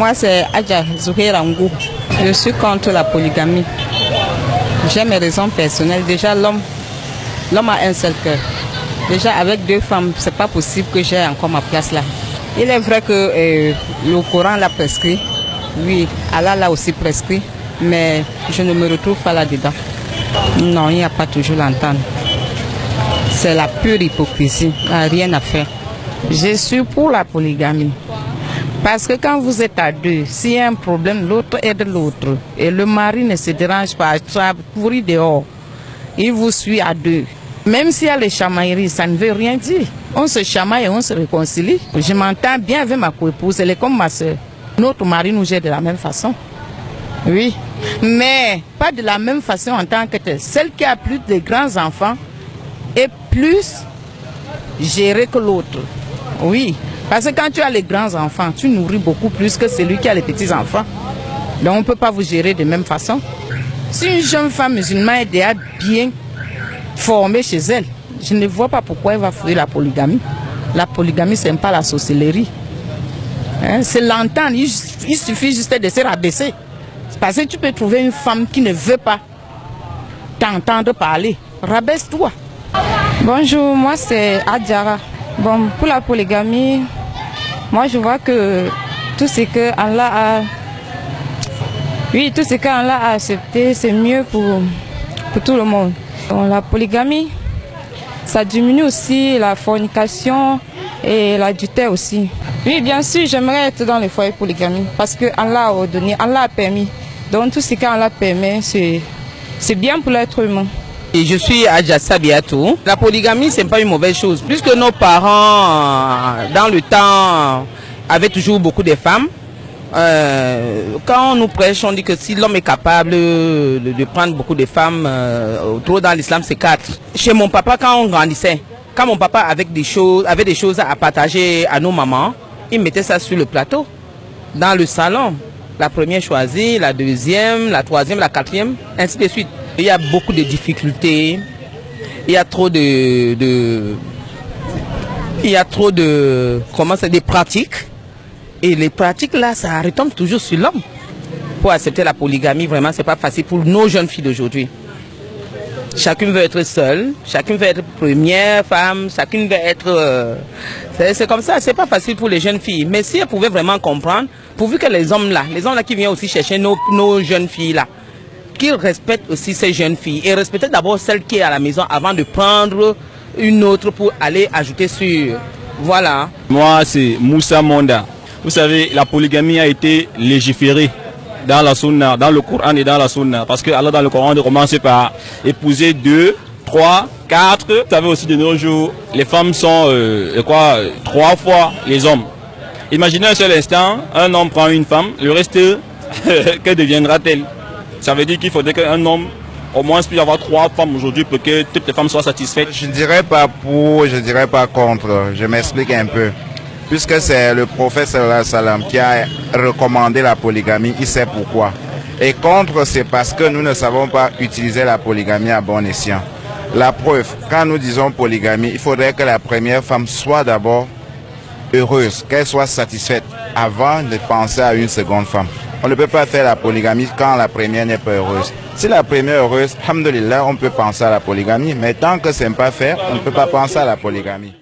Moi, c'est Adja Zouhérango. Je suis contre la polygamie. J'ai mes raisons personnelles. Déjà, l'homme a un seul cœur. Déjà, avec 2 femmes, c'est pas possible que j'ai encore ma place là. Il est vrai que le Coran l'a prescrit. Oui, Allah l'a aussi prescrit. Mais je ne me retrouve pas là-dedans. Non, il n'y a pas toujours l'entendre. C'est la pure hypocrisie. Il n'y a rien à faire. Je suis pour la polygamie. Parce que quand vous êtes à 2, s'il y a un problème, l'autre aide l'autre. Et le mari ne se dérange pas, ça pourrit dehors. Il vous suit à 2. Même s'il y a les chamailleries, ça ne veut rien dire. On se chamaille et on se réconcilie. Je m'entends bien avec ma co-épouse, elle est comme ma soeur. Notre mari nous gère de la même façon. Oui, mais pas de la même façon en tant que telle. Celle qui a plus de grands enfants est plus gérée que l'autre. Oui, parce que quand tu as les grands enfants, tu nourris beaucoup plus que celui qui a les petits enfants. Donc on ne peut pas vous gérer de la même façon. Si une jeune femme musulmane est déjà bien formée chez elle, je ne vois pas pourquoi elle va fuir la polygamie. La polygamie, ce n'est pas la sorcellerie. Hein? C'est l'entendre. Il suffit juste de se rabaisser. Parce que tu peux trouver une femme qui ne veut pas t'entendre parler. Rabaisse-toi. Bonjour, moi c'est Adjara. Bon, pour la polygamie, moi je vois que tout ce que Allah a... Oui, tout ce qu'Allah a accepté, c'est mieux pour tout le monde. Bon, la polygamie, ça diminue aussi la fornication et l'adultère aussi. Oui, bien sûr, j'aimerais être dans les foyers polygamie parce que Allah a ordonné, Allah a permis. Donc tout ce qu'Allah permet, c'est bien pour l'être humain. Et je suis Adja Sabiatou. La polygamie, ce n'est pas une mauvaise chose. Puisque nos parents, dans le temps, avaient toujours beaucoup de femmes. Quand on nous prêche, on dit que si l'homme est capable de prendre beaucoup de femmes, trop dans l'islam, c'est 4. Chez mon papa, quand on grandissait, quand mon papa avait des choses à partager à nos mamans, il mettait ça sur le plateau, dans le salon. La première choisie, la deuxième, la troisième, la quatrième, ainsi de suite. Il y a beaucoup de difficultés, il y a trop de des pratiques. Et les pratiques là, ça retombe toujours sur l'homme. Pour accepter la polygamie, vraiment, c'est pas facile pour nos jeunes filles d'aujourd'hui. Chacune veut être seule, chacune veut être première femme, chacune veut être... c'est comme ça, c'est pas facile pour les jeunes filles. Mais si elles pouvaient vraiment comprendre, pourvu que les hommes là qui viennent aussi chercher nos jeunes filles là, qu'ils respectent aussi ces jeunes filles et respecter d'abord celle qui est à la maison avant de prendre une autre pour aller ajouter sur... Voilà. Moi, c'est Moussa Monda. Vous savez, la polygamie a été légiférée dans la sunna, dans le Coran et dans la sunna. Parce que Allah dans le Coran commence par épouser 2, 3, 4. Vous savez aussi de nos jours, les femmes sont 3 fois les hommes. Imaginez un seul instant, un homme prend une femme, le reste, que deviendra-t-elle? Ça veut dire qu'il faudrait qu'un homme au moins puisse avoir 3 femmes aujourd'hui pour que toutes les femmes soient satisfaites. Je ne dirais pas pour, je ne dirais pas contre. Je m'explique un peu. Puisque c'est le prophète sallallahu alayhi wa sallam qui a recommandé la polygamie, il sait pourquoi. Et contre, c'est parce que nous ne savons pas utiliser la polygamie à bon escient. La preuve, quand nous disons polygamie, il faudrait que la première femme soit d'abord heureuse, qu'elle soit satisfaite avant de penser à une seconde femme. On ne peut pas faire la polygamie quand la première n'est pas heureuse. Si la première est heureuse, alhamdoulilah, on peut penser à la polygamie, mais tant que ce n'est pas fait, on ne peut pas penser à la polygamie.